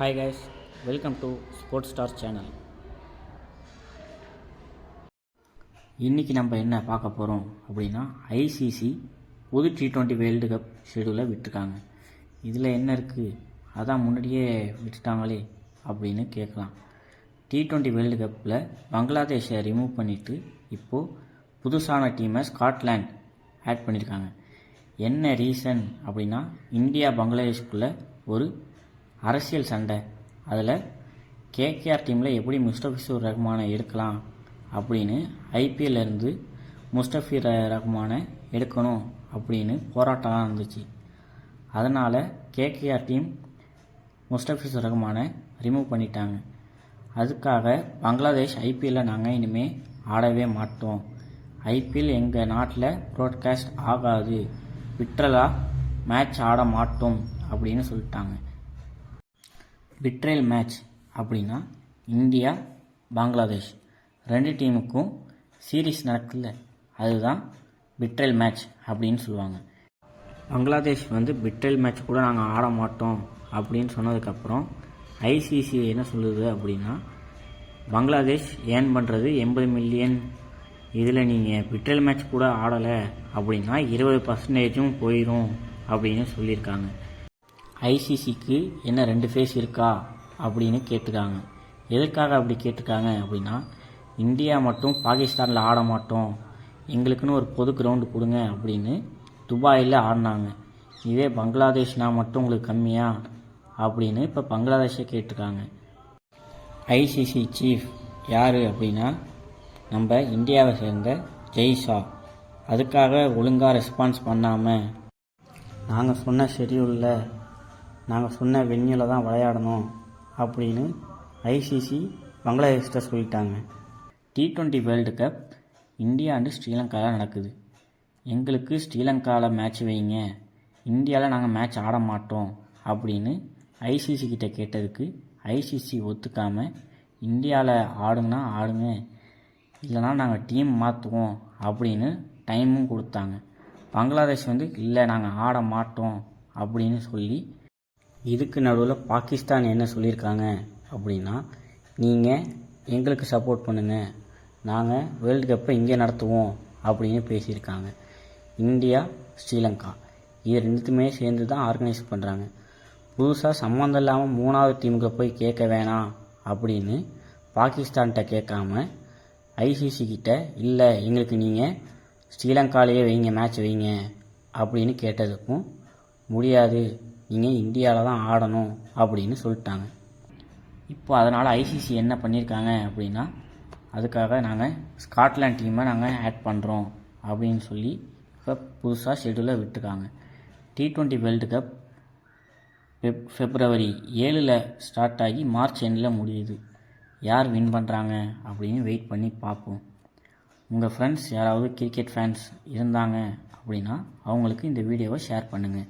Hi guys, welcome to Sports Stars channel. இன்றைக்கி நம்ம என்ன பார்க்க போகிறோம் அப்படின்னா ஐசிசி புது T20 வேர்ல்டு கப் ஷெடியூலை விட்டுருக்காங்க. இதில் என்ன இருக்குது, அதான் முன்னாடியே விட்டுட்டாங்களே அப்படின்னு கேட்கலாம். T20 வேர்ல்டு கப்பில் பங்களாதேஷை ரிமூவ் பண்ணிவிட்டு இப்போது புதுசான டீமை ஸ்காட்லாண்ட் ஆட் பண்ணியிருக்காங்க. என்ன ரீசன் அப்படின்னா இந்தியா பங்களாதேஷ்குள்ளே ஒரு அரசியல் சண்டை. அதில் கேகேஆர் டீமில் எப்படி முஸ்தபிசூர் ரஹ்மானை எடுக்கலாம் அப்படின்னு ஐபிஎல்லேருந்து முஸ்தபிர் ரஹ்மானை எடுக்கணும் அப்படின்னு போராட்டம்லாம் இருந்துச்சு. அதனால் கேகேஆர் டீம் முஸ்தபிசூர் ரஹ்மானை ரிமூவ் பண்ணிட்டாங்க. அதுக்காக பங்களாதேஷ் ஐபிஎல்லில் நாங்கள் இனிமேல் ஆடவே மாட்டோம், ஐபிஎல் எங்கள் நாட்டில் ப்ராட்காஸ்ட் ஆகாது, விட்ரலாக மேட்ச் ஆட மாட்டோம் அப்படின்னு சொல்லிட்டாங்க. விட்ரல் மேட்ச் அப்படின்னா இந்தியா பங்களாதேஷ் ரெண்டு டீமுக்கும் சீரீஸ் நடக்குதுல்ல, அதுதான் விட்ரல் மேட்ச் அப்படின்னு சொல்லுவாங்க. பங்களாதேஷ் விட்ரல் மேட்ச் கூட நாங்கள் ஆட மாட்டோம் அப்படின்னு சொன்னதுக்கப்புறம் ஐசிசி என்ன சொல்லுது அப்படின்னா, பங்களாதேஷ் ஏர்ன் பண்ணுறது 80 மில்லியன், இதில் நீங்கள் விட்ரல் மேட்ச் கூட ஆடலை அப்படின்னா 20% போயிடும் அப்படின்னு சொல்லியிருக்காங்க. ஐசிசிக்கு என்ன 2 ஃபேஸ் இருக்கா அப்படின்னு கேட்டிருக்காங்க. எதுக்காக அப்படி கேட்டிருக்காங்க அப்படின்னா, இந்தியா மட்டும் பாகிஸ்தானில் ஆட மாட்டோம், எங்களுக்குன்னு ஒரு பொது கிரவுண்டு கொடுங்க அப்படின்னு துபாயில் ஆடினாங்க. இதே பங்களாதேஷ்னா மட்டும் உங்களுக்கு கம்மியா அப்படின்னு இப்போ பங்களாதேஷை கேட்டிருக்காங்க. ஐசிசி சீஃப் யார் அப்படின்னா நம்ம இந்தியாவை சேர்ந்த ஜெய்ஷா. அதுக்காக ஒழுங்காக ரெஸ்பான்ஸ் பண்ணாமல் நாங்கள் சொன்ன ஷெடியூலில் நாங்கள் சொன்ன வென்யூவில் தான் விளையாடணும் அப்படின்னு ஐசிசி பங்களாதேஷ்ட சொல்லிட்டாங்க. T20 world cup India and ஸ்ரீலங்காவில் நடக்குது. எங்களுக்கு ஸ்ரீலங்காவில் மேட்ச் வைங்க, இந்தியாவில் நாங்கள் மேட்ச் ஆட மாட்டோம் அப்படின்னு ஐசிசி கிட்ட கேட்டதுக்கு ஐசிசி ஒத்துக்காமல் இந்தியாவில் ஆடுங்கன்னா ஆடுங்க, இல்லைனா நாங்கள் டீம் மாற்றுவோம் அப்படின்னு டைமும் கொடுத்தாங்க. பங்களாதேஷ் இல்லை நாங்கள் ஆட மாட்டோம் அப்படின்னு சொல்லி, இதுக்கு நடுவில் பாகிஸ்தான் என்ன சொல்லியிருக்காங்க அப்படின்னா, நீங்கள் எங்களுக்கு சப்போர்ட் பண்ணுங்கள், நாங்கள் வேர்ல்டு கப்பை இங்கே நடத்துவோம் அப்படின்னு பேசியிருக்காங்க. இந்தியா ஸ்ரீலங்கா இது ரெண்டுத்துமே சேர்ந்து தான் ஆர்கனைஸ் பண்ணுறாங்க. புதுசாக சம்மந்தம் இல்லாமல் 3வது டீமுக்கு போய் கேட்க வேணாம் அப்படின்னு பாகிஸ்தான்கிட்ட கேட்காம ஐசிசி கிட்ட இல்லை எங்களுக்கு நீங்கள் ஸ்ரீலங்காலேயே வைங்க, மேட்ச் வைங்க அப்படின்னு கேட்டதுக்கும் முடியாது, நீங்கள் இந்தியாவில் தான் ஆடணும் அப்படின்னு சொல்லிட்டாங்க. இப்போ அதனால் ஐசிசி என்ன பண்ணியிருக்காங்க அப்படின்னா, அதுக்காக நாங்கள் ஸ்காட்லாண்ட் டீமை நாங்கள் ஆட் பண்ணுறோம் அப்படின்னு சொல்லி இப்போ புதுசாக ஷெடியூலை விட்டுருக்காங்க. T20 world cup February 7 start ஆகி March எண்டில் முடியுது. யார் வின் பண்ணுறாங்க அப்படின்னு வெயிட் பண்ணி பார்ப்போம். உங்கள் ஃப்ரெண்ட்ஸ் யாராவது கிரிக்கெட் ஃபேன்ஸ் இருந்தாங்க அப்படின்னா அவங்களுக்கு இந்த வீடியோவை ஷேர் பண்ணுங்கள்.